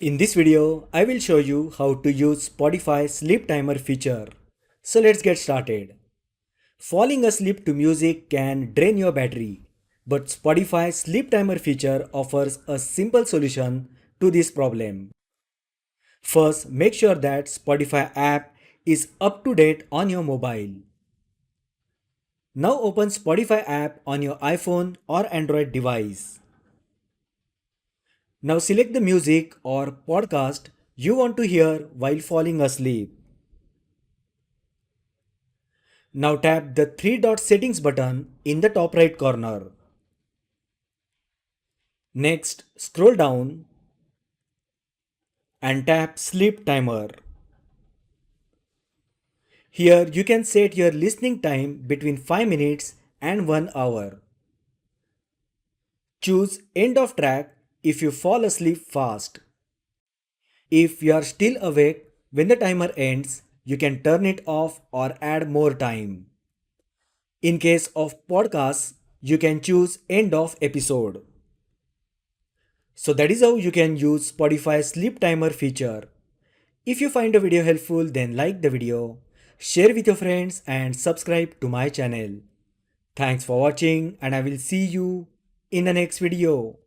In this video, I will show you how to use Spotify sleep timer feature. So let's get started. Falling asleep to music can drain your battery, but Spotify sleep timer feature offers a simple solution to this problem. First, make sure that Spotify app is up to date on your mobile. Now open Spotify app on your iPhone or Android device. Now select the music or podcast you want to hear while falling asleep. Now tap the three dot settings button in the top right corner. Next, scroll down and tap sleep timer. Here you can set your listening time between 5 minutes and 1 hour. Choose end of track if you fall asleep fast. If you are still awake when the timer ends, you can turn it off or add more time. In case of podcasts, you can choose end of episode. So that is how you can use Spotify sleep timer feature. If you find the video helpful, then like the video, share with your friends and subscribe to my channel. Thanks for watching and I will see you in the next video.